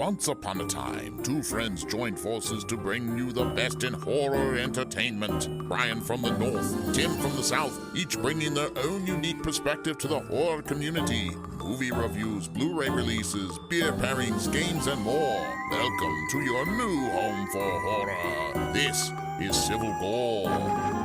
Once upon a time, two friends joined forces to bring you the best in horror entertainment. Brian from the north, Tim from the south, each bringing their own unique perspective to the horror community. Movie reviews, Blu-ray releases, beer pairings, games, and more. Welcome to your new home for horror. This is Civil Gore.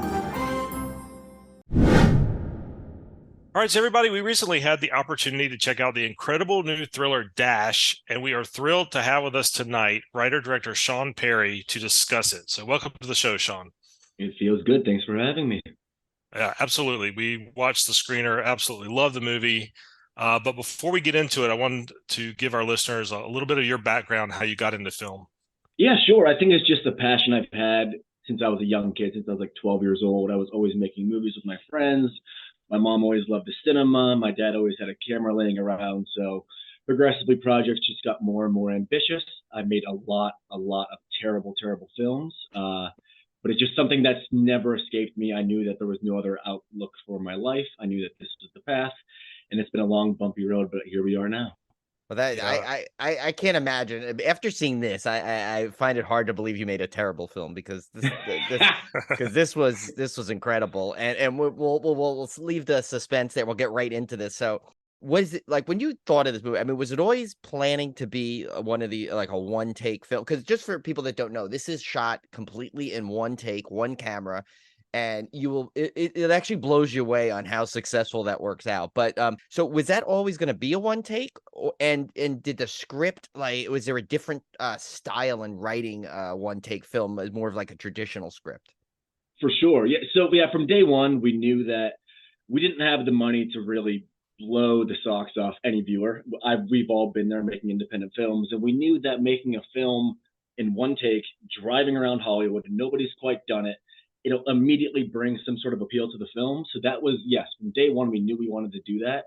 All right, so everybody, we recently had the opportunity to check out the incredible new thriller Dash, and we are thrilled to have with us tonight writer-director Sean Perry to discuss it. So welcome to the show, Sean. It feels good. Thanks for having me. Yeah, absolutely. We watched the screener, absolutely love the movie. But before we get into it, I wanted to give our listeners a little bit of your background, how you got into film. Yeah, sure. I think it's just a passion I've had since I was a young kid, since I was like 12 years old. I was always making movies with my friends. My mom always loved the cinema. My dad always had a camera laying around. So progressively, projects just got more and more ambitious. I made a lot of terrible films. But it's just something that's never escaped me. I knew that there was no other outlook for my life. I knew that this was the path. And it's been a long, bumpy road, but here we are now. Well, that I can't imagine. After seeing this, I find it hard to believe you made a terrible film because this was incredible, and we'll leave the suspense there. We'll get right into this. So, was it like when you thought of this movie? I mean, was it always planning to be one of the like a one take film? Because just for people that don't know, this is shot completely in one take, one camera. And it actually blows you away on how successful that works out. But so was that always going to be a one take? And did the script, like, was there a different style in writing one take film, as more of like a traditional script? For sure. Yeah. So yeah, from day one, we knew that we didn't have the money to really blow the socks off any viewer. We've all been there making independent films, and we knew that making a film in one take, driving around Hollywood, nobody's quite done it. It'll immediately bring some sort of appeal to the film. So that was, yes, from day one, we knew we wanted to do that.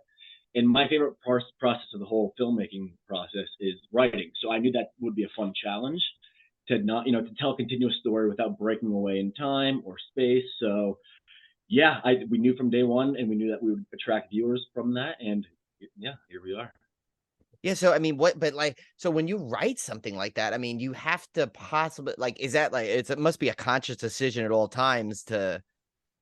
And my favorite process of the whole filmmaking process is writing. So I knew that would be a fun challenge to not, to tell a continuous story without breaking away in time or space. So yeah, we knew from day one, and we knew that we would attract viewers from that. And yeah, here we are. Yeah, so I mean, so when you write something like that, I mean, you have to possibly is that like it must be a conscious decision at all times to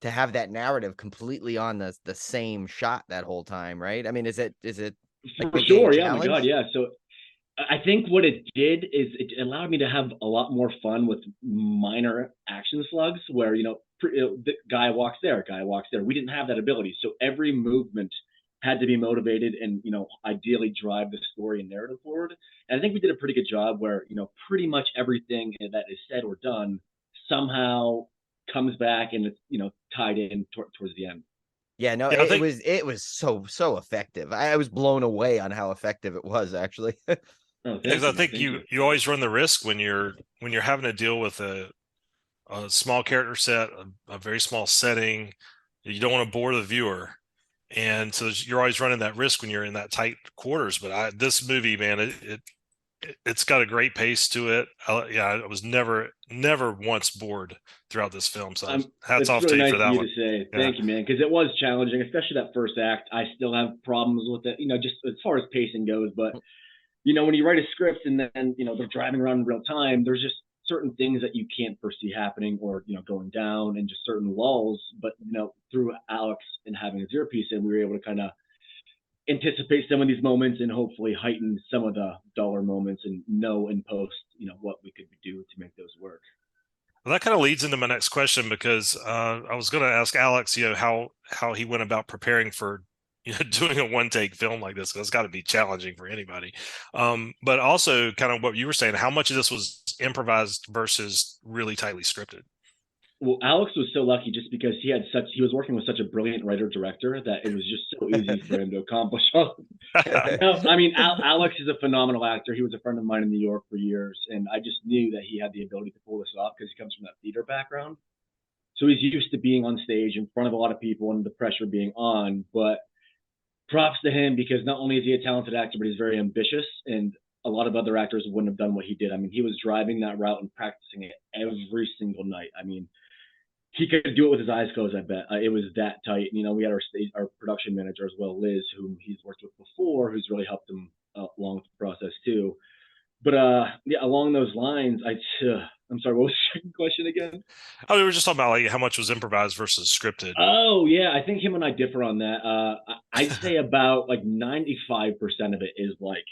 have that narrative completely on the same shot that whole time, right? I mean, is it like for sure? Yeah, oh my God, yeah. So I think what it did is it allowed me to have a lot more fun with minor action slugs, where the guy walks there, We didn't have that ability, so every movement had to be motivated and ideally drive the story and narrative forward. And I think we did a pretty good job where pretty much everything that is said or done somehow comes back and it's tied in towards the end. Yeah, no, yeah, it was so effective. I was blown away on how effective it was, actually. Because I think you always run the risk when you're having to deal with a small character set, a very small setting. You don't want to bore the viewer. And so you're always running that risk when you're in that tight quarters. But this movie, man, it's got a great pace to it. I was never once bored throughout this film. So hats off to you for that one. Thank you, man, because it was challenging, especially that first act. I still have problems with it, just as far as pacing goes. But when you write a script and then they're driving around in real time, there's just certain things that you can't foresee happening or going down, and just certain lulls. But through Alex and having a zero piece in, we were able to kind of anticipate some of these moments and hopefully heighten some of the duller moments, and know in post what we could do to make those work. Well, that kind of leads into my next question, because I was going to ask Alex how he went about preparing for doing a one take film like this, because it's got to be challenging for anybody. But also kind of what you were saying, how much of this was improvised versus really tightly scripted? Well, Alex was so lucky just because he was working with such a brilliant writer director that it was just so easy for him to accomplish all. I mean, Alex is a phenomenal actor. He was a friend of mine in New York for years, and I just knew that he had the ability to pull this off because he comes from that theater background. So he's used to being on stage in front of a lot of people and the pressure being on. But props to him, because not only is he a talented actor, but he's very ambitious, and a lot of other actors wouldn't have done what he did. I mean, he was driving that route and practicing it every single night. I mean, he could do it with his eyes closed, I bet. It was that tight. We had our production manager as well, Liz, whom he's worked with before, who's really helped him along with the process too. But yeah, along those lines, I'm sorry, what was the second question again? Oh, we were just talking about like how much was improvised versus scripted. Oh yeah, I think him and I differ on that. I'd say about like 95% of it is like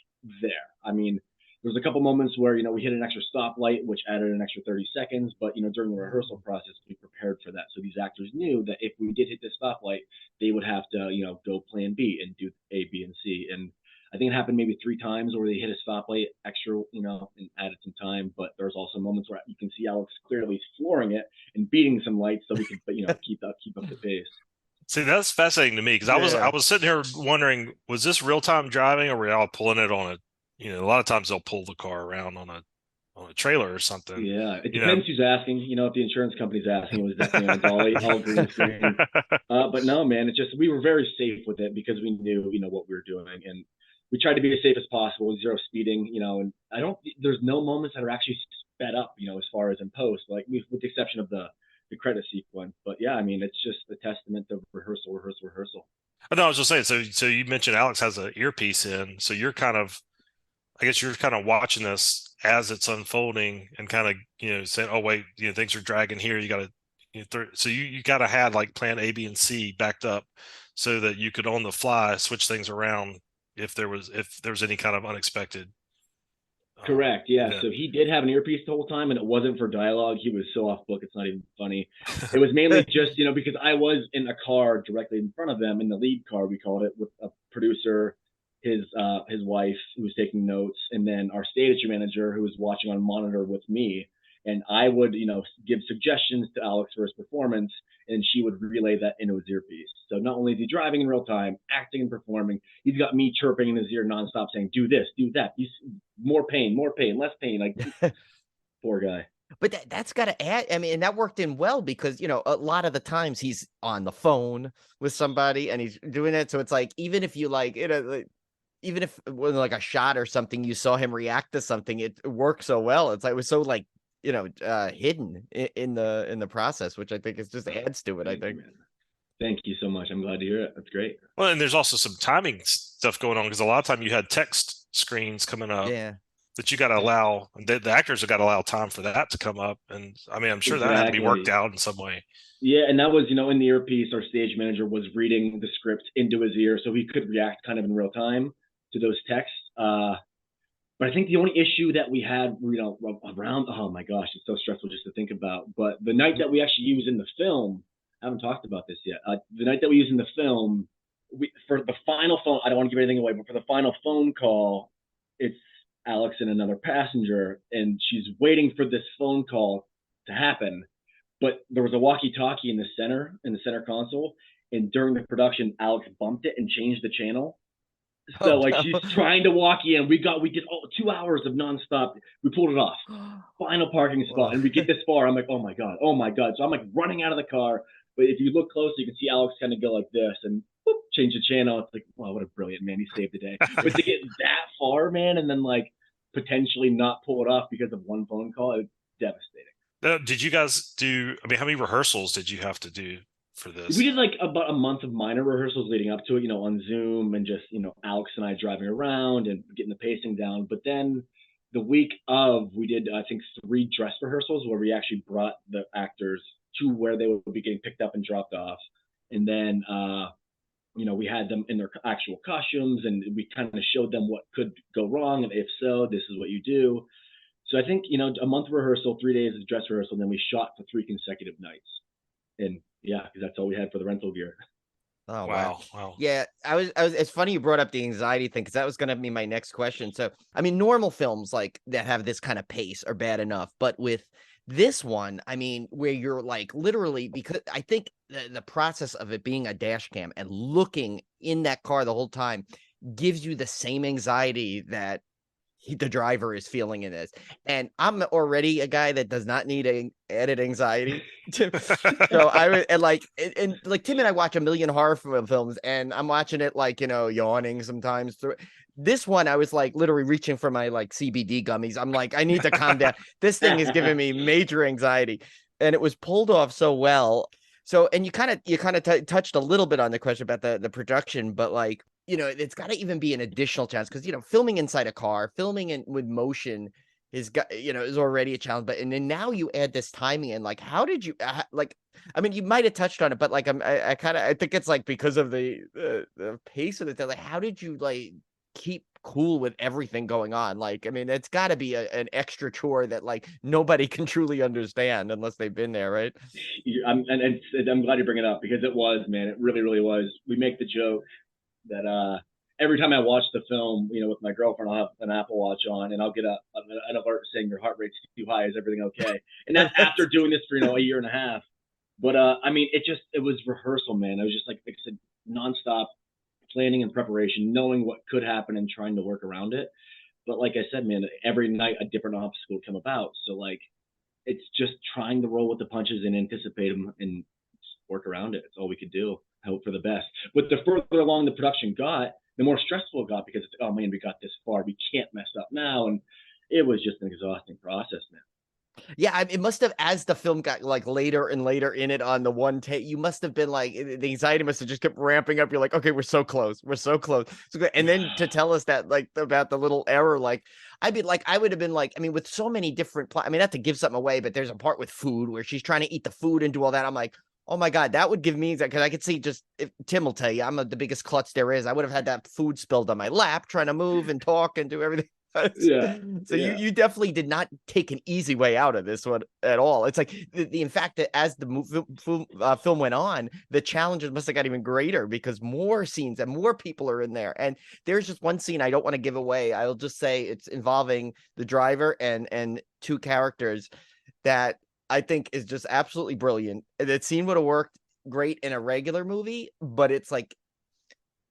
there. I mean, there's a couple moments where we hit an extra stoplight, which added an extra 30 seconds. But during the rehearsal process, we prepared for that, so these actors knew that if we did hit this stoplight, they would have to go Plan B and do A, B, and C. And I think it happened maybe 3 times where they hit a stoplight extra, and added some time. But there's also moments where you can see Alex clearly flooring it and beating some lights so we can, keep up the pace. See, that's fascinating to me because I was sitting here wondering, was this real time driving or were y'all pulling it on a lot of times they'll pull the car around on a trailer or something. Yeah, it depends who's asking. If the insurance company's asking, it was definitely on a dolly, all green screen. But no, man, it's just we were very safe with it because we knew what we were doing, and we tried to be as safe as possible, zero speeding. And there's no moments that are actually sped up, as far as in post, like with the exception of the credit sequence. But yeah, I mean, it's just a testament to rehearsal. I know, I was just saying, so you mentioned Alex has an earpiece in, so you're kind of, I guess you're kind of watching this as it's unfolding and kind of, saying, oh, wait, things are dragging here. You got to, so you got to have like plan A, B, and C backed up so that you could on the fly switch things around if there was any kind of unexpected. Correct. Yeah. So he did have an earpiece the whole time, and it wasn't for dialogue. He was so off book, it's not even funny. It was mainly just, because I was in a car directly in front of them, in the lead car, we called it, with a producer, his wife who was taking notes, and then our stage manager who was watching on monitor with me. And I would, give suggestions to Alex for his performance, and she would relay that into his earpiece. So not only is he driving in real time, acting and performing, he's got me chirping in his ear nonstop saying, do this, do that. He's more pain, less pain. Like, poor guy. But that's got to add. I mean, and that worked in well because, a lot of the times he's on the phone with somebody and he's doing it. So it's like, even if you even if it was like a shot or something, you saw him react to something, it worked so well. It's like, it was so like, hidden in the process, which I think is just adds to it. I think. Thank you so much. I'm glad to hear it. That's great. Well, and there's also some timing stuff going on because a lot of time you had text screens coming up. Yeah. That you got to allow the actors have got to allow time for that to come up, and I mean, I'm sure that had to be worked out in some way. Yeah, and that was in the earpiece. Our stage manager was reading the script into his ear, so he could react kind of in real time to those texts. But I think the only issue that we had, around, oh my gosh, it's so stressful just to think about. But the night that we actually used in the film, I haven't talked about this yet. The night that we used in the film, for the final phone, I don't want to give anything away, but for the final phone call, it's Alex and another passenger, and she's waiting for this phone call to happen. But there was a walkie-talkie in the center console, and during the production, Alex bumped it and changed the channel. So she's trying to walk in. We did 2 hours of nonstop. We pulled it off. Final parking spot, and we get this far. I'm like, oh my god. So I'm like running out of the car. But if you look close, you can see Alex kind of go like this and whoop, change the channel. It's like, wow, what a brilliant man. He saved the day. But to get that far, man, and then potentially not pull it off because of one phone call, it was devastating. Did you guys do? I mean, how many rehearsals did you have to do for this? We did about a month of minor rehearsals leading up to it, on Zoom, and just, Alex and I driving around and getting the pacing down. But then the week of, we did, I think, 3 dress rehearsals where we actually brought the actors to where they would be getting picked up and dropped off. And then, we had them in their actual costumes, and we kind of showed them what could go wrong. And if so, this is what you do. So I think, a month of rehearsal, 3 days of dress rehearsal, and then we shot for 3 consecutive nights. And yeah, because that's all we had for the rental gear. Oh, wow. Yeah, I was. It's funny you brought up the anxiety thing because that was going to be my next question. So, I mean, normal films like that have this kind of pace are bad enough, but with this one, I mean, where you're like literally, because I think the process of it being a dash cam and looking in that car the whole time gives you the same anxiety that the driver is feeling in this. And I'm already a guy that does not need added anxiety. So I would, and like Tim and I watch a million horror films, and I'm watching it yawning sometimes through. This one, I was literally reaching for my CBD gummies. I'm like, I need to calm down. This thing is giving me major anxiety, and it was pulled off so well. So, and you kind of touched a little bit on the question about the production, but it's got to even be an additional challenge because filming inside a car, filming with motion is is already a challenge. But and then now you add this timing and like, how did you like? I mean, you might have touched on it, but like I think it's like because of the pace of it. Like, how did you like keep cool with everything going on? Like, I mean, it's got to be an extra chore that like nobody can truly understand unless they've been there, right? I'm glad you bring it up because it was, man, it really, really was. We make the joke that every time I watch the film, with my girlfriend, I'll have an Apple Watch on and I'll get an alert saying your heart rate's too high. Is everything okay? And that's after doing this for, a year and a half. But I mean, it was rehearsal, man. I was just like I said, nonstop planning and preparation, knowing what could happen and trying to work around it. But like I said, man, every night a different obstacle would come about. So like, it's just trying to roll with the punches and anticipate them and work around it. It's all we could do. Hope for the best. But the further along the production got, the more stressful it got because it's like, oh man, we got this far. We can't mess up now. And it was just an exhausting process, man. Yeah, it must have, as the film got like later and later in it on the one take, you must have been like, the anxiety must have just kept ramping up. You're like, okay, we're so close. We're so close. And then to tell us that, like, about the little error, like, I would have been like, I mean, with so many different, I mean, not to give something away, but there's a part with food where she's trying to eat the food and do all that. I'm like, oh my God, that would give me that because I could see if Tim will tell you, I'm the biggest klutz there is. I would have had that food spilled on my lap trying to move and talk and do everything. Yeah. So you definitely did not take an easy way out of this one at all. It's like in fact that as the film went on, the challenges must have got even greater because more scenes and more people are in there. And there's just one scene I don't want to give away. I'll just say it's involving the driver and two characters that I think is just absolutely brilliant. That scene would have worked great in a regular movie, but it's like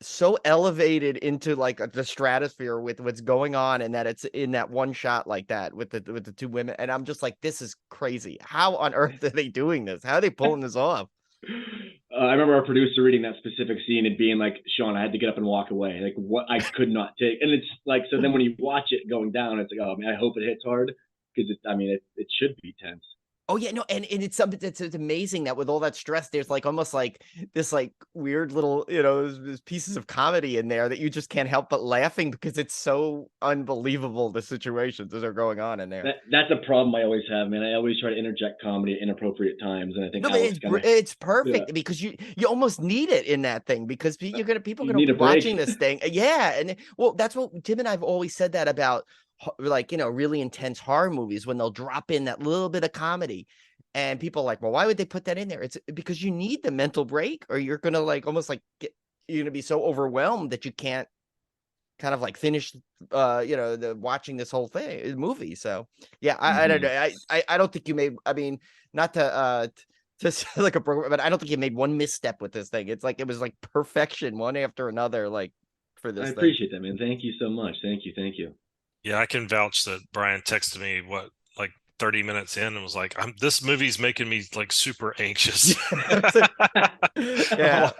so elevated into like the stratosphere with what's going on and that it's in that one shot like that with the two women. And I'm just like, this is crazy. How on earth are they doing this? How are they pulling this off? I remember our producer reading that specific scene and being like, Sean, I had to get up and walk away. Like what I could not take. And it's like, so then when you watch it going down, it's like, oh man, I hope it hits hard because it should be tense. Oh yeah, no, and it's something that's it's amazing that with all that stress, there's like almost like this like weird little, there's pieces of comedy in there that you just can't help but laughing because it's so unbelievable the situations that are going on in there. That's a problem I always have, man. I always try to interject comedy at inappropriate times, and I think no, it's perfect because you almost need it in that thing because people are gonna be watching this thing, yeah, and well, that's what Tim and I've always said that about. Like really intense horror movies when they'll drop in that little bit of comedy and people are like, well, why would they put that in there? It's because you need the mental break or you're gonna like almost like you're gonna be so overwhelmed that you can't kind of like finish the watching this whole movie. So yeah, I don't know. I don't think you made, I mean, not to like a program, but I don't think you made one misstep with this thing. It's like it was like perfection one after another, like for this I appreciate that, man. Thank you so much. Thank you. Yeah, I can vouch that Brian texted me like 30 minutes in and was like, this movie's making me like super anxious. Yeah.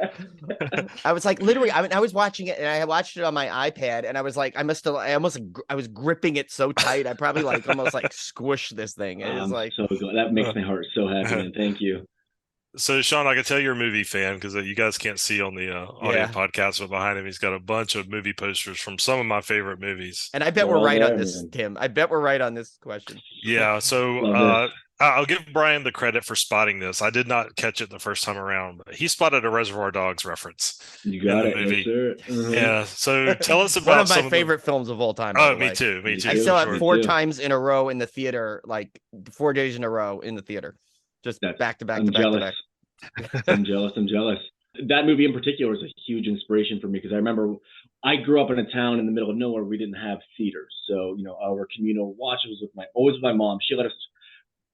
I was like, literally, I mean, I was watching it and I watched it on my iPad and I was like, I was gripping it so tight. I probably like almost like squished this thing. It was like, so good. That makes my heart so happy, man. Thank you. So Sean, I can tell you're a movie fan because you guys can't see on the audio podcast, but behind him, he's got a bunch of movie posters from some of my favorite movies. And I bet we're right on this, Tim. I bet we're right on this question. Yeah. So I'll give Brian the credit for spotting this. I did not catch it the first time around, but he spotted a Reservoir Dogs reference. You got it, movie. Yes, sir. Yeah. So tell us about one of my favorite films of all time. Oh, me too. I saw it 4 times in a row in the theater, like 4 days in a row in the theater. Just back to back to back to back. I'm jealous. That movie in particular was a huge inspiration for me because I remember I grew up in a town in the middle of nowhere. We didn't have theaters. So, our communal watch was always with my mom. She let us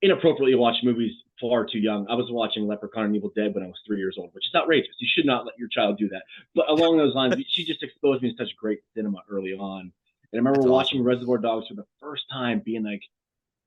inappropriately watch movies far too young. I was watching Leprechaun and Evil Dead when I was 3 years old, which is outrageous. You should not let your child do that. But along those lines, she just exposed me to such great cinema early on. And I remember watching Reservoir Dogs for the first time being like,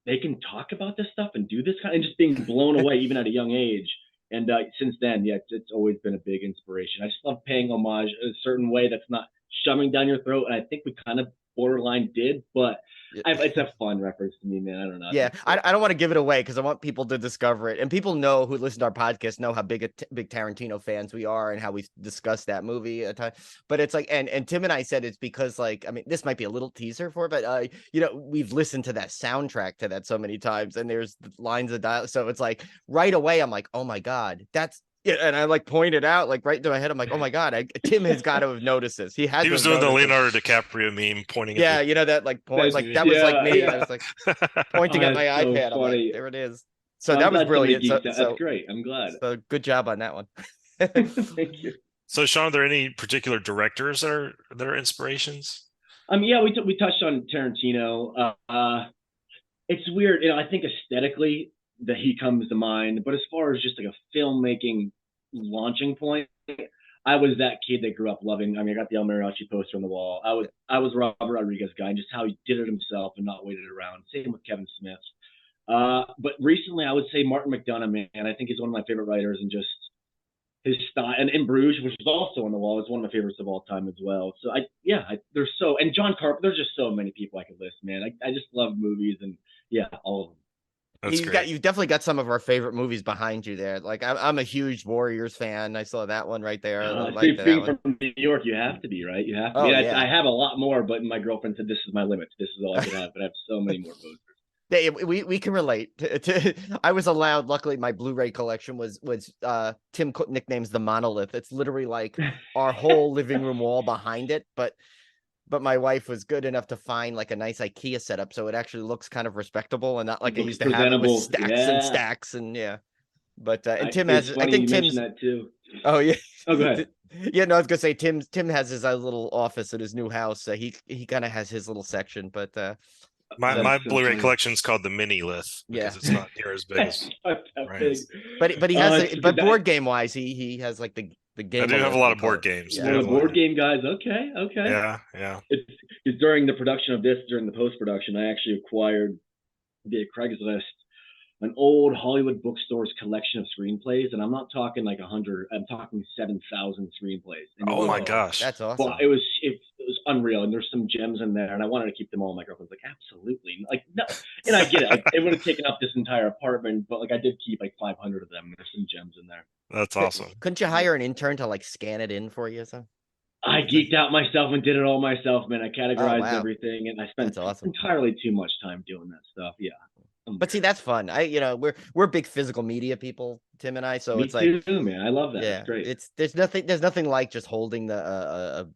they can talk about this stuff and do this kind of, and just being blown away even at a young age. And since then, yeah, it's always been a big inspiration. I just love paying homage a certain way that's not shoving down your throat. And I think we kind of borderline did, but it's a fun reference to me, man. I don't know. Yeah, I don't want to give it away because I want people to discover it, and people know who listen to our podcast know how big Tarantino fans we are and how we discuss that movie at times. But it's like, and Tim and I said it's because, like, I mean, this might be a little teaser for it, but you know, we've listened to that soundtrack to that so many times, and there's lines of dialogue, so it's like right away I'm like, oh my god, that's. Yeah, and I like pointed out, like right to my head, I'm like, oh my god, Tim has got to have noticed this. He was doing the Leonardo DiCaprio meme, pointing. Yeah, you know that like point, like that was like me. Yeah. I was like pointing at my iPad. I'm like, there it is. So that was brilliant. So, that's great. I'm glad. So good job on that one. Thank you. So Sean, are there any particular directors that are inspirations? Yeah, we touched on Tarantino. It's weird, you know. I think aesthetically that he comes to mind, but as far as just like a filmmaking launching point, I was that kid that grew up loving. I mean, I got the El Mariachi poster on the wall. I was Robert Rodriguez guy, and just how he did it himself and not waited around. Same with Kevin Smith. But recently, I would say Martin McDonagh, man. I think he's one of my favorite writers, and just his style. And In Bruges, which is also on the wall, is one of my favorites of all time as well. So there's and John Carpenter. There's just so many people I could list, man. I just love movies, and yeah, all of them. You've definitely got some of our favorite movies behind you there. Like I'm a huge Warriors fan. I saw that one right there. Being from New York, you have to be, right? You have to be. Yeah. I have a lot more, but my girlfriend said this is my limit. This is all I can have, but I have so many more posters. Yeah, we can relate to I was allowed. Luckily, my Blu-ray collection was Tim nicknames the Monolith. It's literally like our whole living room wall behind it, but my wife was good enough to find like a nice IKEA setup, so it actually looks kind of respectable and not like it used to have it with stacks and stacks and yeah. But and Tim has, I think Tim's that too. Oh yeah. Oh, go ahead. Yeah, no, I was gonna say Tim has his little office at his new house. He kind of has his little section, but my Blu-ray collection is called the Mini Lith because it's not near as big as big. But he has but board game wise he has like the game. I do have a lot of board games. Yeah, board game guys. Okay. Yeah. It's during the production of this, during the post-production, I actually acquired via Craigslist an old Hollywood bookstore's collection of screenplays, and I'm not talking like 100. I'm talking 7,000 screenplays. And oh my gosh, that's awesome! Well, it was unreal, and there's some gems in there, and I wanted to keep them all. My girlfriend's like, absolutely, like no, and I get it. Like, it would have taken up this entire apartment, but like I did keep like 500 of them. And there's some gems in there. That's awesome. Couldn't you hire an intern to like scan it in for you? So I geeked out myself and did it all myself, man. I categorized everything, and I spent entirely too much time doing that stuff. Yeah. But see, that's fun. We're big physical media people, Tim and I. So Me it's like, too, man. I love that. Yeah, it's great. There's nothing like just holding the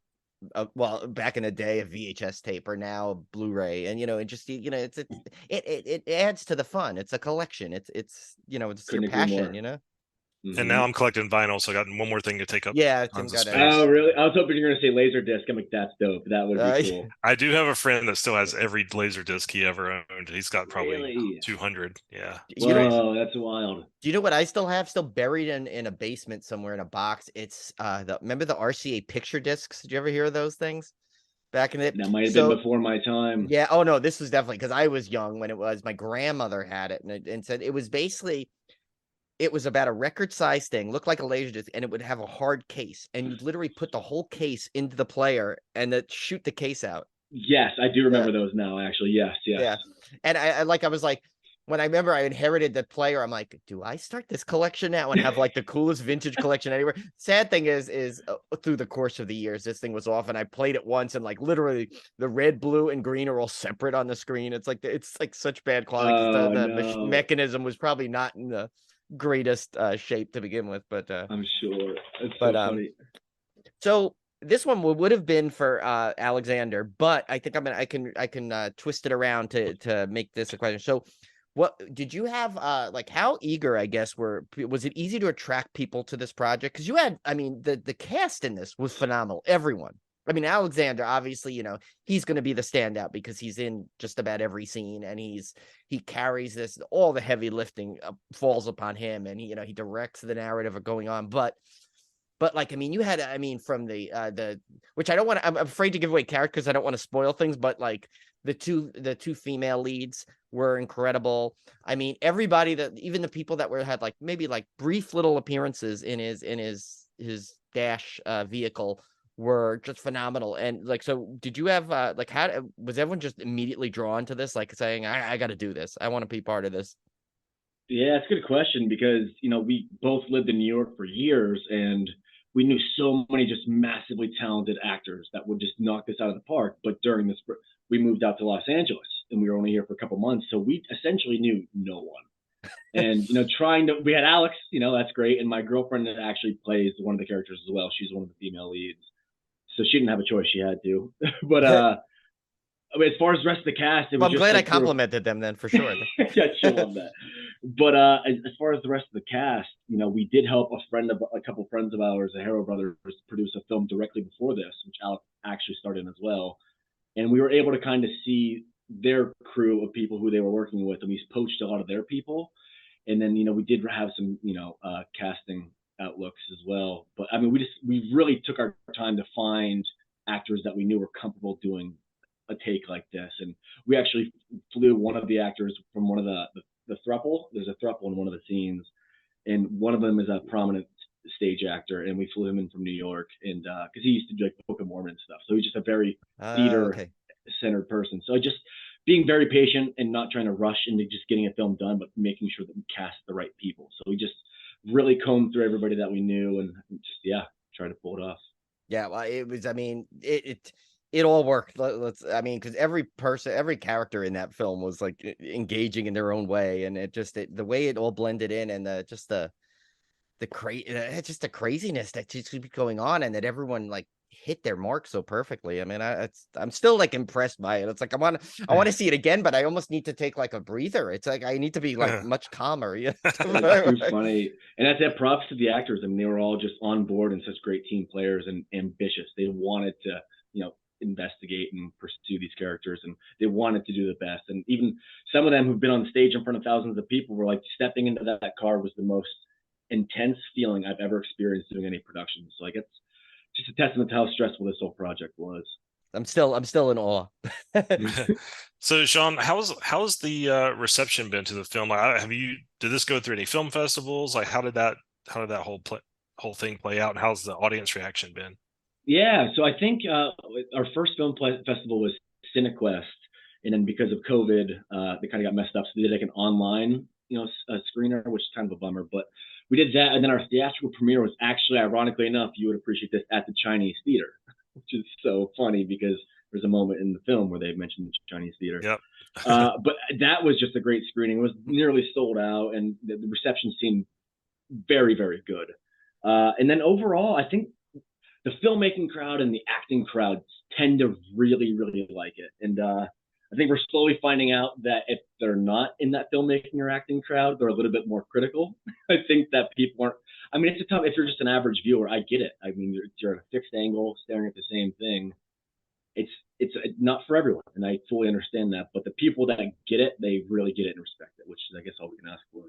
well, back in the day, a VHS tape or now a Blu-ray, and it just it adds to the fun. It's a collection. It's your passion. And now I'm collecting vinyl, so I got one more thing to take up. Yeah, oh really? I was hoping you were gonna say Laserdisc. I'm like, that's dope. That would be cool. I do have a friend that still has every Laserdisc he ever owned. He's got probably 200. Yeah. Whoa, that's wild. Do you know what I still have? Still buried in a basement somewhere in a box. It's remember the RCA picture discs? Did you ever hear of those things? Back in it, that might have been before my time. Yeah. Oh no, this was definitely because I was young when it was. My grandmother had it and said it was basically. It was about a record-sized thing, looked like a Laserdisc, and it would have a hard case. And you'd literally put the whole case into the player and then shoot the case out. Yes, I do remember those now, actually. Yes. Yeah. And I was like, when I remember I inherited the player, I'm like, do I start this collection now and have like the coolest vintage collection anywhere? Sad thing is through the course of the years, this thing was off, and I played it once, and like literally the red, blue, and green are all separate on the screen. It's like such bad quality. The mechanism was probably not in the greatest shape to begin with, but I'm sure. It's so funny. So this one would have been for Alexander, but I think I can twist it around to make this a question. So what did you have like how eager, I guess, was it easy to attract people to this project? Because you had, I mean, the cast in this was phenomenal. Everyone. I mean, Alexander, obviously, he's going to be the standout because he's in just about every scene, and he carries this. All the heavy lifting falls upon him, and he directs the narrative of going on. But like, I mean, you had, I mean, from the which I don't want to. I'm afraid to give away characters because I don't want to spoil things. But like the two female leads were incredible. I mean, everybody even the people that had like maybe like brief little appearances in his dash vehicle were just phenomenal. And like, so did you have like, how was everyone just immediately drawn to this, like saying, I got to do this, I want to be part of this? Yeah, it's a good question because, we both lived in New York for years and we knew so many just massively talented actors that would just knock this out of the park. But during this, we moved out to Los Angeles and we were only here for a couple months. So we essentially knew no one. And, we had Alex, that's great. And my girlfriend that actually plays one of the characters as well. She's one of the female leads. So she didn't have a choice. She had to. But, I mean, as far as the rest of the cast, it was I'm just glad I like complimented them then for sure. yeah, she'll love that. But as far as the rest of the cast, we did help a couple friends of ours, the Harrow brothers, produce a film directly before this, which Alex actually starred in as well. And we were able to kind of see their crew of people who they were working with, and we poached a lot of their people. And then we did have some casting outlooks as well. But I mean, we really took our time to find actors that we knew were comfortable doing a take like this. And we actually flew one of the actors from one of the throuple. There's a throuple in one of the scenes, and one of them is a prominent stage actor, and we flew him in from New York, and because he used to do like Book of Mormon stuff, so he's just a very theater centered person. So just being very patient and not trying to rush into just getting a film done, but making sure that we cast the right people. So we just really combed through everybody that we knew and just try to pull it off. Yeah, well, it was. I mean, it all worked. Because every character in that film was like engaging in their own way, and the way it all blended in, and the craziness that just keeps going on, and that everyone like hit their mark so perfectly. I mean, I'm still like impressed by it. It's like I want to see it again, but I almost need to take like a breather. It's like I need to be like much calmer. Yeah, it's too funny. And that's that props to the actors. I mean, they were all just on board and such great team players and ambitious. They wanted to, investigate and pursue these characters, and they wanted to do the best. And even some of them who've been on stage in front of thousands of people were like, stepping into that car was the most intense feeling I've ever experienced doing any production. So like, it's just a testament to how stressful this whole project was. I'm still in awe. So Sean, how's the reception been to the film? Like, did this go through any film festivals? Like, how did that whole thing play out, and how's the audience reaction been? Yeah, so I think our first film festival was CineQuest, and then because of COVID, they kind of got messed up, so they did like an online, screener, which is kind of a bummer. But we did that, and then our theatrical premiere was actually, ironically enough, you would appreciate this, at the Chinese theater, which is so funny because there's a moment in the film where they mentioned the Chinese theater. Yep. But that was just a great screening. It was nearly sold out, and the reception seemed very, very good. And then overall, I think the filmmaking crowd and the acting crowd tend to really, really like it. And I think we're slowly finding out that if they're not in that filmmaking or acting crowd, they're a little bit more critical. I think that people aren't, I mean, it's if you're just an average viewer, I get it. I mean, you're at a fixed angle staring at the same thing. It's not for everyone, and I fully understand that. But the people that get it, they really get it and respect it, which is, I guess, all we can ask for.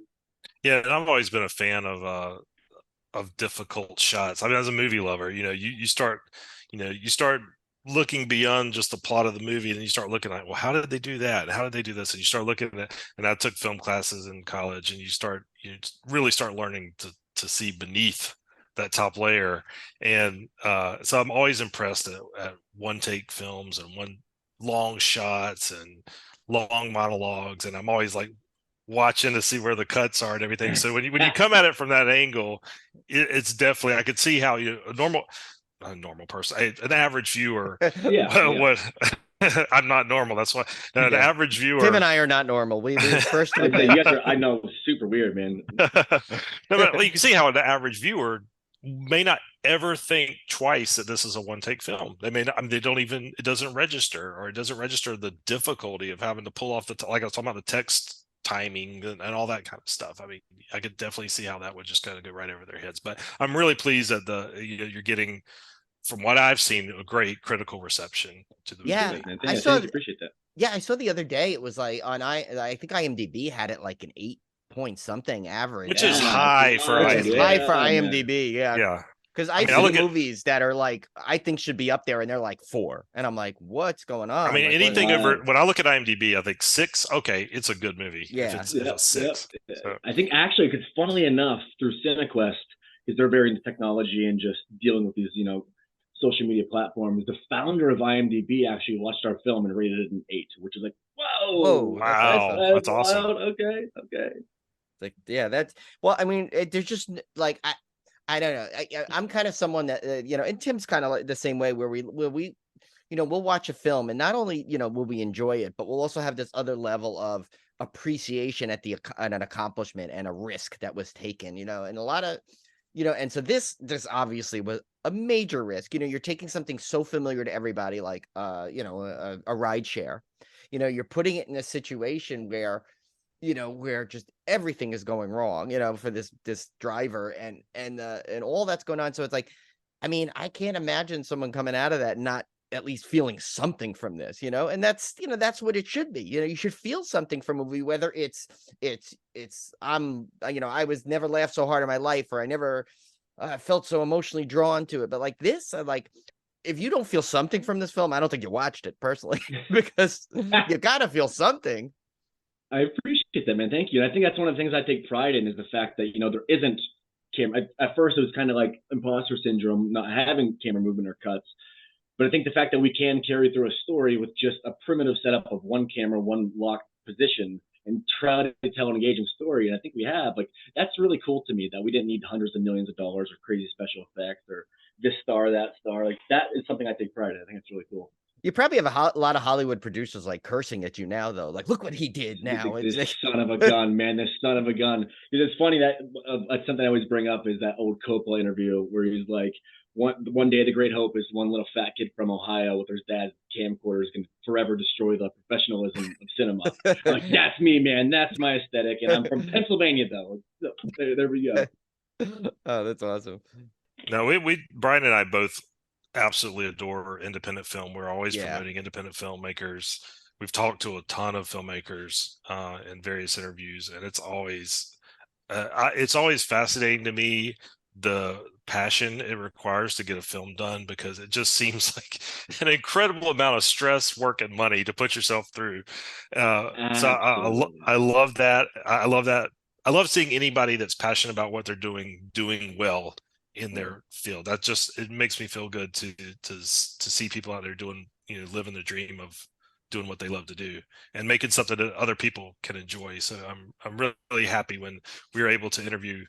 Yeah, and I've always been a fan of difficult shots. I mean, as a movie lover, you start looking beyond just the plot of the movie, and you start looking at, well, how did they do that? How did they do this? And you start looking at, and I took film classes in college, and you really start learning to see beneath that top layer. And so I'm always impressed at one take films and one long shots and long monologues, and I'm always like watching to see where the cuts are and everything. So when you come at it from that angle, it's definitely, I could see how a normal person, an average viewer would. I'm not normal. That's why an average viewer. Tim and I are not normal. We first. You guys are, I know, super weird, man. But you can see how an average viewer may not ever think twice that this is a one-take film. They may not. I mean, it doesn't register, or it doesn't register the difficulty of having to pull off like I was talking about, the text timing and all that kind of stuff. I mean, I could definitely see how that would just kind of go right over their heads. But I'm really pleased that you're getting, from what I've seen, a great critical reception to the movie. I appreciate that. Yeah, I saw the other day, it was like I think IMDb had it like an 8 point something average, which is high for IMDb. Yeah. Because I've seen movies that are like, I think should be up there, and they're like 4, and I'm like, what's going on? I mean, like, anything over, when I look at IMDb, I think 6. Okay, it's a good movie. Yeah, if it's 6. So. I think actually, because funnily enough, through CineQuest, because they're very into technology and just dealing with these, social media platforms, the founder of IMDb actually watched our film and rated it an 8, which is like, whoa, wow, that's awesome. wild. Okay. Like, yeah, that's, well, I mean, there's just like, I don't know. I'm kind of someone that, and Tim's kind of like the same way where we, we'll watch a film and not only, will we enjoy it, but we'll also have this other level of appreciation at an accomplishment and a risk that was taken, and a lot of, and so this obviously was a major risk. You're taking something so familiar to everybody, like, a ride share, you're putting it in a situation where, where just everything is going wrong, for this driver and all that's going on. So it's like, I mean, I can't imagine someone coming out of that and not at least feeling something from this, and that's, that's what it should be. You should feel something from a movie, whether it's I was never laughed so hard in my life, or I never felt so emotionally drawn to it. But like this, like, if you don't feel something from this film, I don't think you watched it personally, because you gotta feel something. I appreciate that, man. Thank you. And I think that's one of the things I take pride in, is the fact that, there isn't camera. At first, it was kind of like imposter syndrome, not having camera movement or cuts. But I think the fact that we can carry through a story with just a primitive setup of one camera, one locked position, and try to tell an engaging story, and I think we have, like, that's really cool to me, that we didn't need hundreds of millions of dollars or crazy special effects or this star, that star. Like, that is something I take pride in. I think it's really cool. You probably have a lot of Hollywood producers like cursing at you now, though. Like, look what he did now. This son of a gun, man. This son of a gun. It's funny that that's something I always bring up, is that old Coppola interview where he's like, one day the great hope is one little fat kid from Ohio with his dad's camcorders can forever destroy the professionalism of cinema. Like, that's me, man. That's my aesthetic. And I'm from Pennsylvania, though. So, there we go. Oh, that's awesome. No, we Brian and I both absolutely adore independent film. We're always promoting independent filmmakers. We've talked to a ton of filmmakers in various interviews, and it's always fascinating to me, the passion it requires to get a film done, because it just seems like an incredible amount of stress, work, and money to put yourself through. So I love that. I love that. I love seeing anybody that's passionate about what they're doing well in their field. That just, it makes me feel good to see people out there doing, living the dream of doing what they love to do and making something that other people can enjoy. So I'm really happy when we were able to interview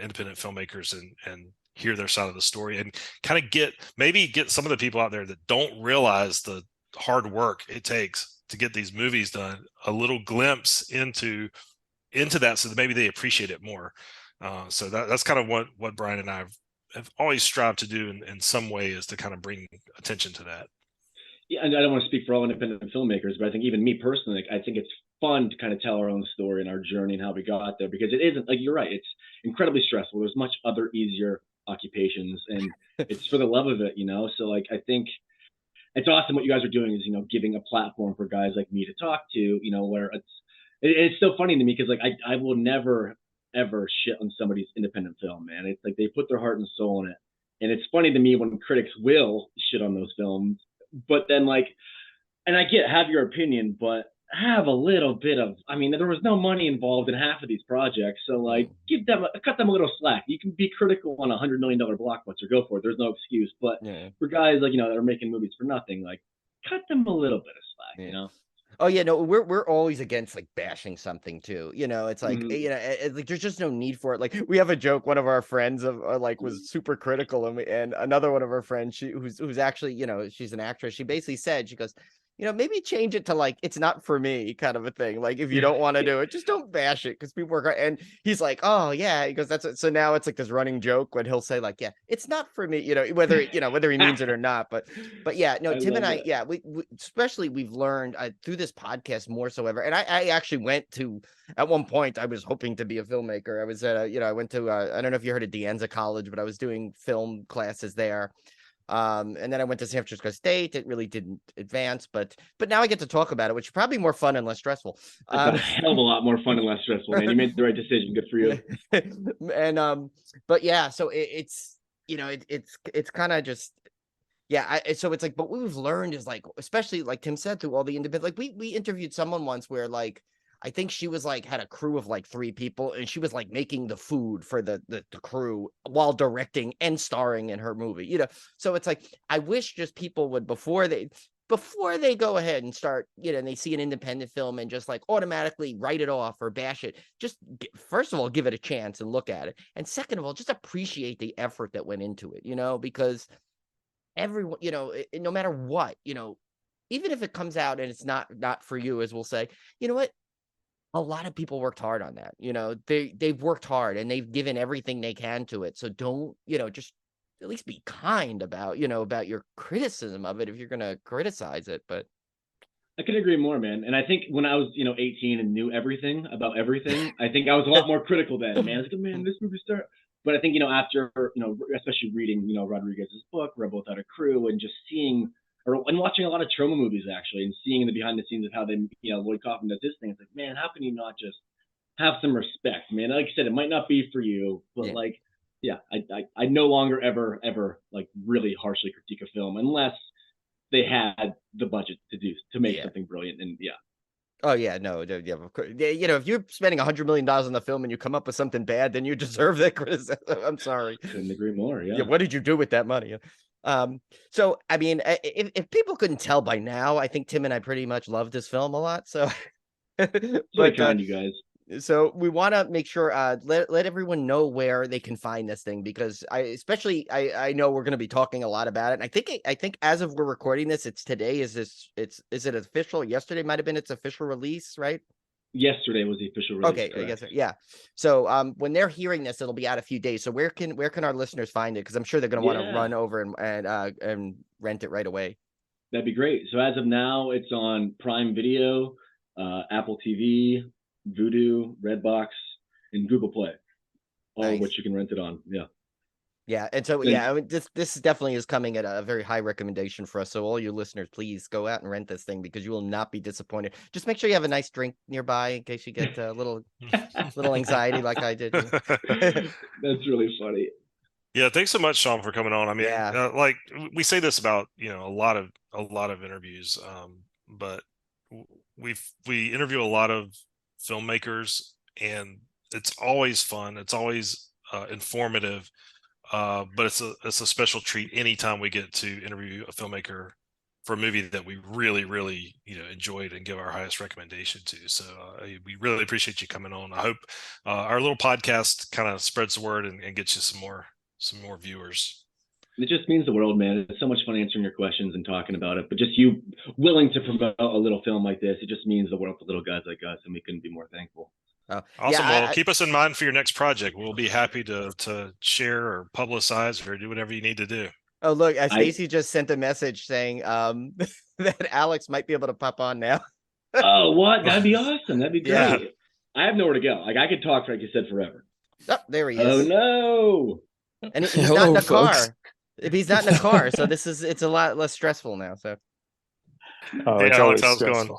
independent filmmakers and hear their side of the story, and kind of get some of the people out there that don't realize the hard work it takes to get these movies done a little glimpse into that, so that maybe they appreciate it more. So that's kind of what Brian and I have always strived to do in some way, is to kind of bring attention to that. Yeah, and I don't want to speak for all independent filmmakers, but I think even me personally, I think it's fun to kind of tell our own story and our journey and how we got there, because it isn't, like, you're right, it's incredibly stressful. There's much other easier occupations, and it's for the love of it, So, like, I think it's awesome what you guys are doing, is, giving a platform for guys like me to talk to, where it's so funny to me, because, like, I will never ever shit on somebody's independent film, man. It's like they put their heart and soul in it. And it's funny to me when critics will shit on those films, but then, like, and I have your opinion, but have a little bit of, I mean, there was no money involved in half of these projects. So, like, cut them a little slack. You can be critical on $100 million blockbuster, go for it. There's no excuse. But for guys, like, that are making movies for nothing, like, cut them a little bit of slack, Oh yeah, no, we're always against, like, bashing something too. It's like, like, there's just no need for it. Like, we have a joke. One of our friends was super critical, and another one of our friends, who's actually, she's an actress. She basically said, she goes, maybe change it to, like, it's not for me kind of a thing. Like, if you don't want to do it, just don't bash it, because people work hard. And he's like, oh yeah, he goes, that's it. So now it's like this running joke when he'll say, like, yeah, it's not for me, whether he means it or not. But yeah, no, Tim and I, we especially, we've learned through this podcast more so ever. And I actually went to, at one point, I was hoping to be a filmmaker. I was at I went to I don't know if you heard of De Anza College, but I was doing film classes there. And then I went to San Francisco State. It really didn't advance, but now I get to talk about it, which is probably more fun and less stressful. It's a hell of a lot more fun and less stressful, man. You made the right decision. Good for you. And but yeah, so it's it's kind of just, yeah. So it's like, but what we've learned is, like, especially like Tim said, through all the independent, like, we interviewed someone once where, like, I think she was like had a crew of like 3 people, and she was like making the food for the crew while directing and starring in her movie, you know. So it's like I wish just people would before they go ahead and start, you know, and they see an independent film and just like automatically write it off or bash it, just first of all give it a chance and look at it, and second of all just appreciate the effort that went into it, you know, because everyone, you know, no matter what, you know, even if it comes out and it's not for you, as we'll say, you know what, a lot of people worked hard on that, you know, they've worked hard and they've given everything they can to it. So don't, you know, just at least be kind about, you know, about your criticism of it if you're going to criticize it. But I couldn't agree more, man. And I think when I was, 18 and knew everything about everything, I think I was a lot more critical then, man. I was like, man, this movie star. But I think, after, especially reading, Rodriguez's book, Rebel Without a Crew, and just seeing and watching a lot of trauma movies actually, and seeing the behind the scenes of how they, Lloyd Kaufman does this thing. It's like, man, how can you not just have some respect, man? Like you said, it might not be for you, but I no longer ever like really harshly critique a film unless they had the budget to make something brilliant. And oh yeah, no, yeah, of course. You know, if you're spending $100 million on the film and you come up with something bad, then you deserve that criticism. I'm sorry. Couldn't agree more. Yeah. What did you do with that money? So I mean, if people couldn't tell by now, I think Tim and I pretty much love this film a lot. So, but kind, you guys. So we want to make sure let everyone know where they can find this thing, because I know we're going to be talking a lot about it. And I think as of we're recording this, it's today. Is it official? Yesterday might have been its official release, right? Yesterday was the official release. Okay, I guess yeah. So when they're hearing this, it'll be out a few days. So where can our listeners find it? Because I'm sure they're going to want to run over and rent it right away. That'd be great. So as of now, it's on Prime Video, Apple TV, Vudu, Redbox, and Google Play, all of which you can rent it on. Yeah, and so I mean, this definitely is coming at a very high recommendation for us. So all you listeners, please go out and rent this thing, because you will not be disappointed. Just make sure you have a nice drink nearby in case you get a little anxiety like I did. That's really funny. Yeah, thanks so much, Sean, for coming on. I mean, like we say this about a lot of interviews, but we interview a lot of filmmakers, and it's always fun. It's always informative. But it's a special treat anytime we get to interview a filmmaker for a movie that we really enjoyed and give our highest recommendation to. So we really appreciate you coming on. I hope our little podcast kind of spreads the word and gets you some more viewers. It just means the world, man. It's so much fun answering your questions and talking about it. But just you willing to promote a little film like this, it just means the world to little guys like us, and we couldn't be more thankful. Awesome. Well, keep us in mind for your next project. We'll be happy to share or publicize or do whatever you need to do. Oh, look, Stacy just sent a message saying that Alex might be able to pop on now. Oh, what? That'd be awesome. That'd be great. Yeah. I have nowhere to go. Like, I could talk, like you said, forever. Oh, there he is. Oh, no. And he's not in a car. If he's not in a car, so it's a lot less stressful now. So, hey, Alex, how's it going?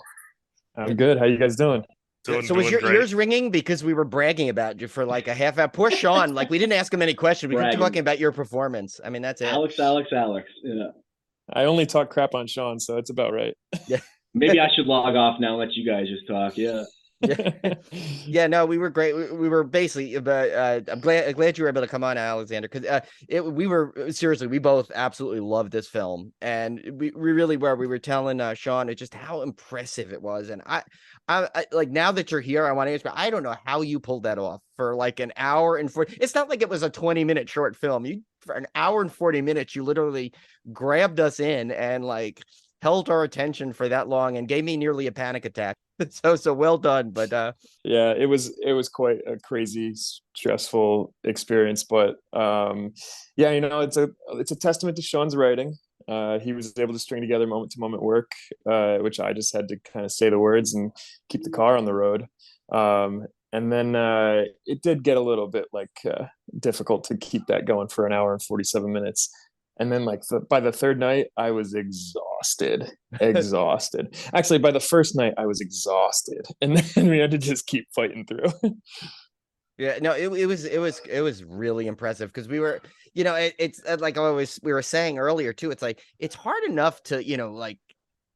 I'm good. How you guys doing? So was your ears ringing because we were bragging about you for like a half hour? Poor Sean, like we didn't ask him any questions. We were talking about your performance. I mean, that's it. Alex. Yeah. I only talk crap on Sean, so it's about right. Yeah. Maybe I should log off now and let you guys just talk. Yeah. Yeah, no, we were great. We were basically, but I'm glad you were able to come on, Alexander, because we were seriously, we both absolutely loved this film, and we really were. We were telling Sean just how impressive it was, and I like, now that you're here, I want to ask you, I don't know how you pulled that off for like an hour and 40. It's not like it was a 20-minute short film. You, for an hour and 40 minutes, you literally grabbed us in and like held our attention for that long and gave me nearly a panic attack. So well done. But yeah, it was quite a crazy, stressful experience. But yeah, it's a testament to Sean's writing. He was able to string together moment to moment work, which I just had to kind of say the words and keep the car on the road. And then it did get a little bit difficult to keep that going for an hour and 47 minutes. And then by the third night, I was exhausted. Actually, by the first night, I was exhausted. And then we had to just keep fighting through. Yeah, no, it was really impressive, because we were, it's like we were saying earlier too. It's like, it's hard enough to,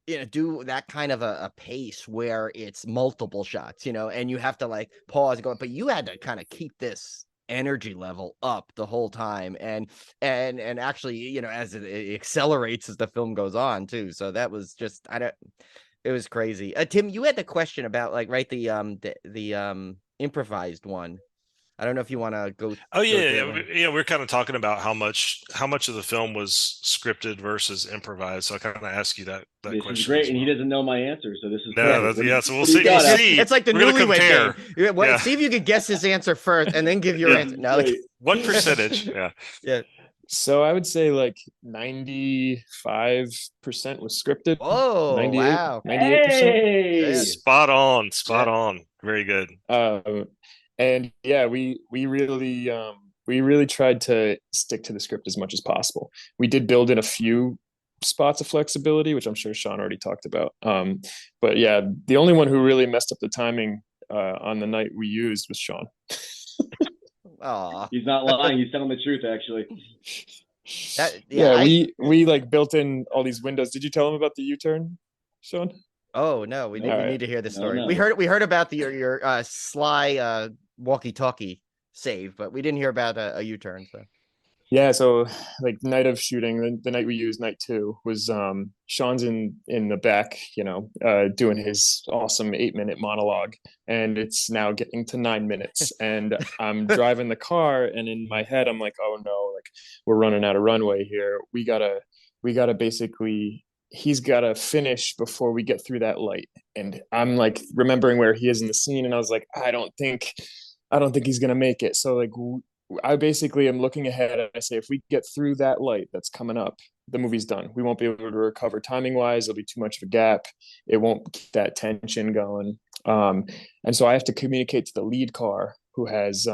do that kind of a pace where it's multiple shots, and you have to like pause and go, but you had to kind of keep this energy level up the whole time, and actually, as it accelerates as the film goes on too. So that was just, it was crazy. Tim, you had the question about like, right, the improvised one. I don't know if you want to go. Oh yeah, go we're kind of talking about how much of the film was scripted versus improvised. So I kind of ask you that This question. is great, as and he well. doesn't know my answer, so this is No, perfect. so we'll What do see. you got, Alex? It's like the We're gonna newlywed compare. game. Yeah. See if you can guess his answer first, and then give your Yeah. answer. No, Wait. What percentage? Yeah. Yeah. So I would say like 95% was scripted. Oh, 98, wow. 98%. Hey! Yeah. Spot on. Very good. And yeah, we really tried to stick to the script as much as possible. We did build in a few spots of flexibility, which I'm sure Sean already talked about. But yeah, the only one who really messed up the timing on the night we used was Sean. Aw. He's not lying. He's telling the truth, actually. We like built in all these windows. Did you tell him about the U-turn, Sean? Oh no, we need to hear the story. No. We heard about your sly walkie-talkie save, but we didn't hear about a U-turn. So Yeah, so like the night of shooting, the night we used, night 2, was Sean's in the back, doing his awesome 8-minute monologue, and it's now getting to 9 minutes, and I'm driving the car, and in my head I'm like, oh no, like we're running out of runway here. We gotta basically, he's gotta finish before we get through that light, and I'm like remembering where he is in the scene, and I was like, I don't think he's gonna make it. So like I basically am looking ahead and I say, if we get through that light that's coming up, the movie's done. We won't be able to recover timing wise. There'll be too much of a gap. It won't keep that tension going. And so I have to communicate to the lead car, who has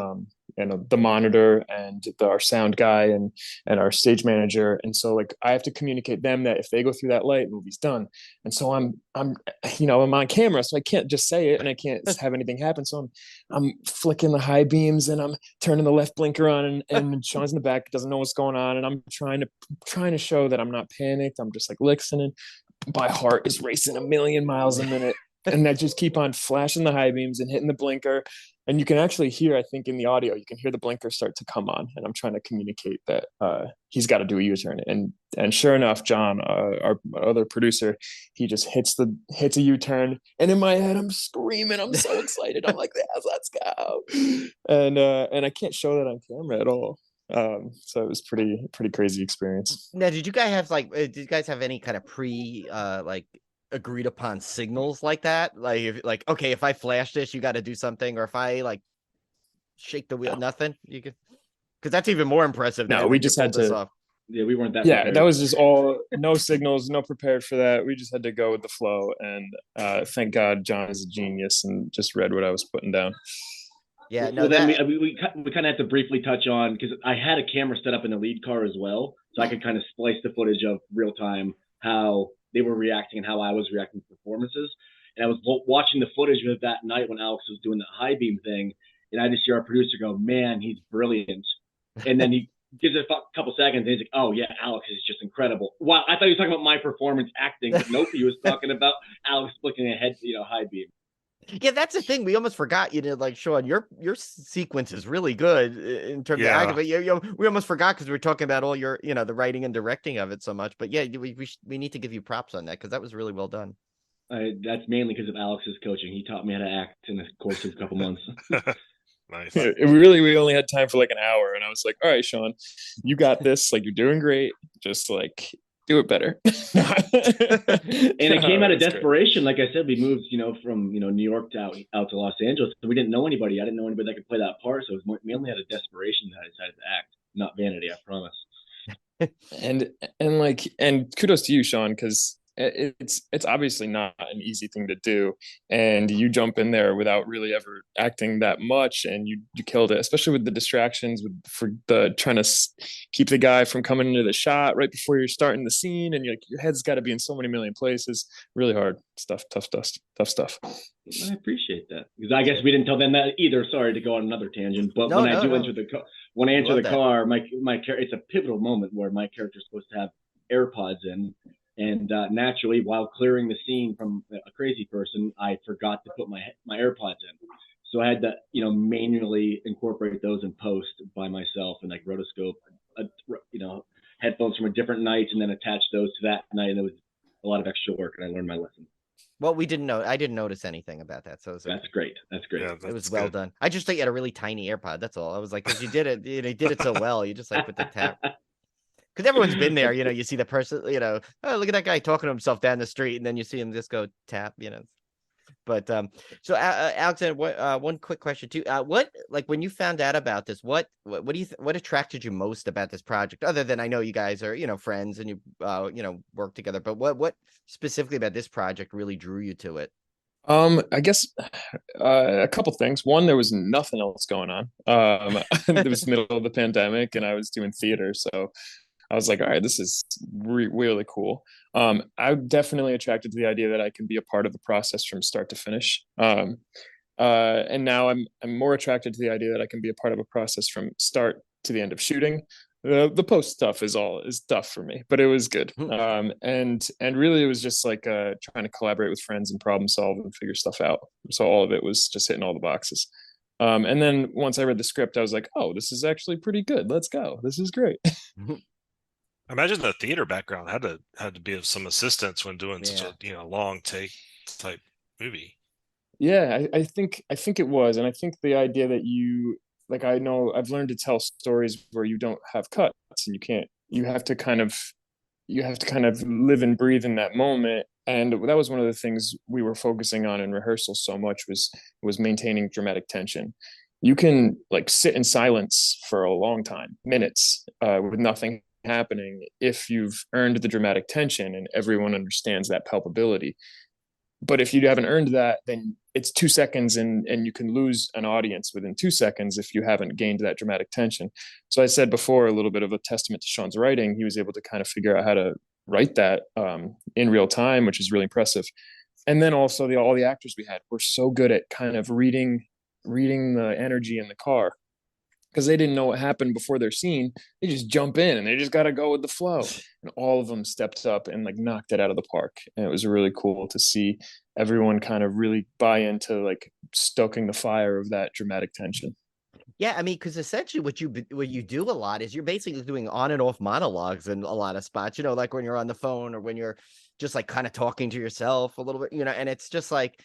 the monitor and our sound guy and our stage manager. And so like I have to communicate them that if they go through that light, the movie's done. And so I'm on camera, so I can't just say it and I can't have anything happen. So I'm flicking the high beams and I'm turning the left blinker on, and Sean's in the back, doesn't know what's going on, and I'm trying to show that I'm not panicked. I'm just like listening. My heart is racing a million miles a minute. And I just keep on flashing the high beams and hitting the blinker. And you can actually hear, I think in the audio, you can hear the blinker start to come on. And I'm trying to communicate that he's got to do a U-turn. And sure enough, John, our other producer, he just hits a U-turn. And in my head, I'm screaming. I'm so excited. I'm like, yes, let's go. And I can't show that on camera at all. So it was pretty crazy experience. now, did you guys have any kind of agreed upon signals like that? Like, okay, if I flash this, you got to do something, or if I like shake the wheel, nothing. You could, because that's even more impressive. No, we just had to. Yeah, we weren't that. Yeah, prepared. that was just all no signals, no prepared for that. We just had to go with the flow, and thank God John is a genius and just read what I was putting down. Yeah, no. Well, then we kind of have to briefly touch on, because I had a camera set up in the lead car as well, so I could kind of splice the footage of real time how they were reacting and how I was reacting to performances. And I was watching the footage of that night when Alex was doing the high beam thing, and I just hear our producer go, "Man, he's brilliant." And then he gives it a couple seconds, and he's like, "Oh yeah, Alex is just incredible." Wow, I thought he was talking about my performance acting, but nope, he was talking about Alex flicking ahead, high beam. Yeah, that's the thing. We almost forgot, like, Sean, your sequence is really good in terms of acting, but we almost forgot because we were talking about all your, the writing and directing of it so much. But yeah, we need to give you props on that, because that was really well done. That's mainly because of Alex's coaching. He taught me how to act in the course of a couple months. Nice. We only had time for like an hour, and I was like, all right, Sean, you got this. Like, you're doing great. Just like do it better. And it came out of desperation. Great. Like I said, we moved, from New York to out to Los Angeles. So we didn't know anybody. I didn't know anybody that could play that part. So it was mainly out of desperation that I decided to act, not vanity. I promise. and kudos to you, Sean, because it's obviously not an easy thing to do, and you jump in there without really ever acting that much, and you killed it, especially with the distractions, for the trying to keep the guy from coming into the shot right before you're starting the scene, and your head's got to be in so many million places. Really hard stuff, tough stuff. I appreciate that, because I guess we didn't tell them that either. Sorry to go on another tangent, but when I enter the car, my character, it's a pivotal moment where my character is supposed to have AirPods in. And naturally, while clearing the scene from a crazy person, I forgot to put my AirPods in. So I had to, manually incorporate those in post by myself and like rotoscope, headphones from a different night and then attach those to that night. And it was a lot of extra work, and I learned my lesson. Well, we didn't know. I didn't notice anything about that, so That's great. That's great. Yeah, it was that's well good. done. I just thought you had a really tiny AirPod. That's all. I was like, because you did it, you did it so well. You just like put the tap. Because everyone's been there, you see the person, oh, look at that guy talking to himself down the street, and then you see him just go tap, But so Alexander, one quick question too. What like when you found out about this, what do you what attracted you most about this project? Other than I know you guys are friends and you work together, but what specifically about this project really drew you to it? I guess a couple things. One, there was nothing else going on. It was the middle of the pandemic, and I was doing theater, so I was like, all right, this is really cool. I'm definitely attracted to the idea that I can be a part of the process from start to finish. And now I'm more attracted to the idea that I can be a part of a process from start to the end of shooting. The post stuff is tough for me, but it was good. And really it was just like trying to collaborate with friends and problem solve and figure stuff out. So all of it was just hitting all the boxes. And then once I read the script, I was like, oh, this is actually pretty good. Let's go. This is great. I imagine the theater background had to be of some assistance when doing such a long take type movie. Yeah, I think it was, and I think the idea that I know I've learned to tell stories where you don't have cuts and you have to kind of live and breathe in that moment. And that was one of the things we were focusing on in rehearsal so much was maintaining dramatic tension. You can like sit in silence for a long time, minutes, with nothing happening if you've earned the dramatic tension and everyone understands that palpability. But if you haven't earned that, then it's 2 seconds and you can lose an audience within 2 seconds if you haven't gained that dramatic tension. So I said before, a little bit of a testament to Sean's writing. He was able to kind of figure out how to write that in real time, which is really impressive. And then also all the actors we had were so good at kind of reading the energy in the car, because they didn't know what happened before their scene. They just jump in and they just got to go with the flow. And all of them stepped up and like knocked it out of the park. And it was really cool to see everyone kind of really buy into like stoking the fire of that dramatic tension. Yeah, I mean, because essentially what you do a lot is you're basically doing on and off monologues in a lot of spots, like when you're on the phone or when you're just like kind of talking to yourself a little bit, and it's just like,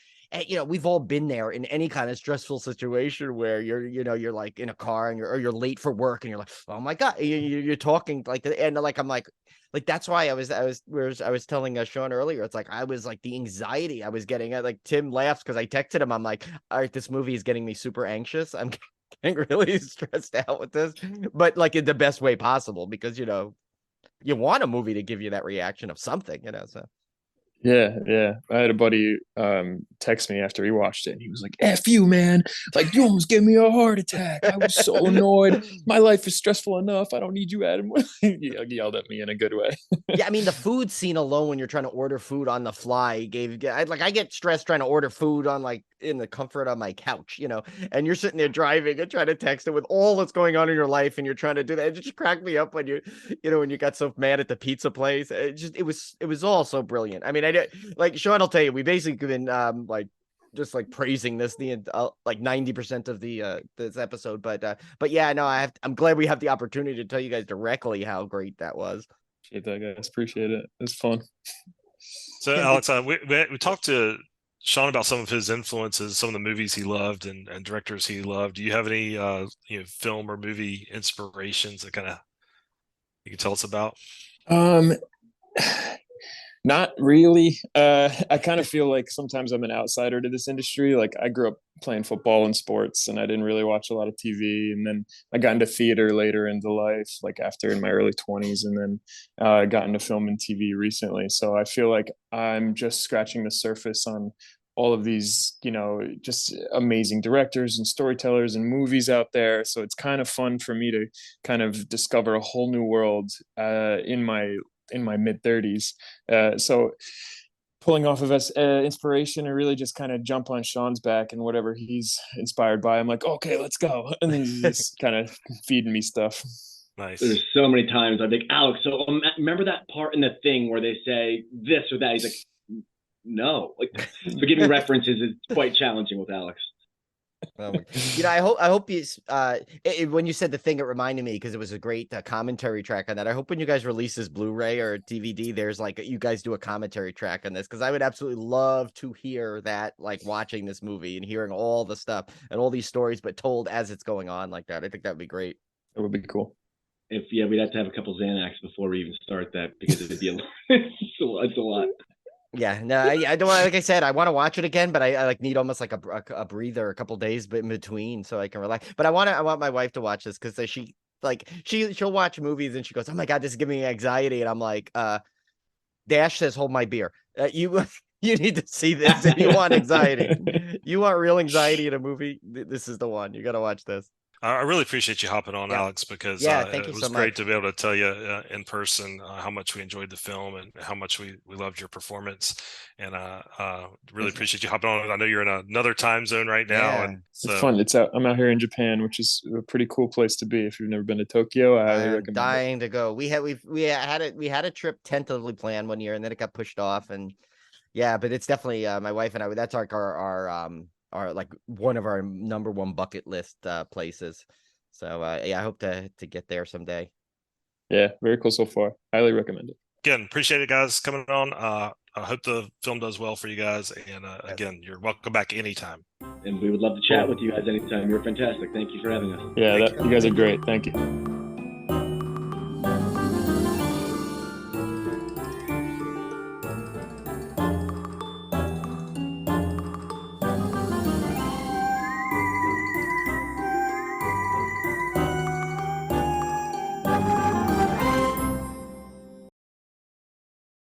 we've all been there in any kind of stressful situation where you're like in a car and you're late for work and you're like, oh my God, you're talking like, and like, I'm like that's why I was telling Sean earlier, it's like, I was like the anxiety I was getting at, like Tim laughs because I texted him. I'm like, all right, this movie is getting me super anxious. I'm getting really stressed out with this, but like in the best way possible, because, you want a movie to give you that reaction of something, so. Yeah. I had a buddy text me after he watched it, and he was like, F you, man. Like, you almost gave me a heart attack. I was so annoyed. My life is stressful enough. I don't need you, Adam. He yelled at me in a good way. Yeah, I mean, the food scene alone, when you're trying to order food on the fly, I get stressed trying to order food on like in the comfort of my couch, and you're sitting there driving and trying to text it with all that's going on in your life, and you're trying to do that. It just cracked me up when when you got so mad at the pizza place. It was all so brilliant. I mean, I did, like Sean will tell you, we basically been like just like praising this like 90% of the this episode, but yeah, no, I'm glad we have the opportunity to tell you guys directly how great that was. Appreciate that, guys. Appreciate it. It's fun. So Alex, we talked to Sean about some of his influences, some of the movies he loved and directors he loved. Do you have any film or movie inspirations that kind of you can tell us about? Not really. I kind of feel like sometimes I'm an outsider to this industry. Like, I grew up playing football and sports, and I didn't really watch a lot of TV. And then I got into theater later into life, like after in my early 20s, and then I got into film and TV recently. So I feel like I'm just scratching the surface on all of these, just amazing directors and storytellers and movies out there. So it's kind of fun for me to kind of discover a whole new world in my mid 30s. So pulling off of inspiration and really just kind of jump on Sean's back and whatever he's inspired by, I'm like, okay, let's go. And then he's just kind of feeding me stuff. Nice. There's so many times I'd be like, Alex, so remember that part in the thing where they say this or that? He's like, no. Like, so giving references is quite challenging with Alex. You know, I hope you when you said the thing, it reminded me because it was a great commentary track on that. I hope when you guys release this Blu-ray or DVD, there's like you guys do a commentary track on this, because I would absolutely love to hear that, like watching this movie and hearing all the stuff and all these stories, but told as it's going on like that. I think that would be great. It would be cool. We'd have to have a couple Xanax before we even start that, because it'd be it's a lot. Yeah, no, I don't like I said, I want to watch it again, but I like need almost like a breather, a couple days in between, so I can relax. But I want my wife to watch this, because she'll watch movies and she goes, oh my God, this is giving me anxiety. And I'm like, Dash says, hold my beer. You need to see this if you want anxiety. You want real anxiety in a movie, this is the one. You got to watch this. I really appreciate you hopping on, Alex, because thank you it was so great much to be able to tell you in person how much we enjoyed the film and how much we loved your performance. And really appreciate you hopping on. I know you're in another time zone right now. And so it's fun. I'm out here in Japan, which is a pretty cool place to be. If you've never been to Tokyo, I highly recommend dying to go. We had a trip tentatively planned one year, and then it got pushed off. And yeah, but it's definitely my wife and I, that's like our like one of our number one bucket list places. So I hope to get there someday. Yeah, very cool so far. Highly recommend it. Again, appreciate it, guys, coming on. I hope the film does well for you guys. And again, you're welcome back anytime. And we would love to chat with you guys anytime. You're fantastic. Thank you for having us. Yeah, you guys are great. Thank you.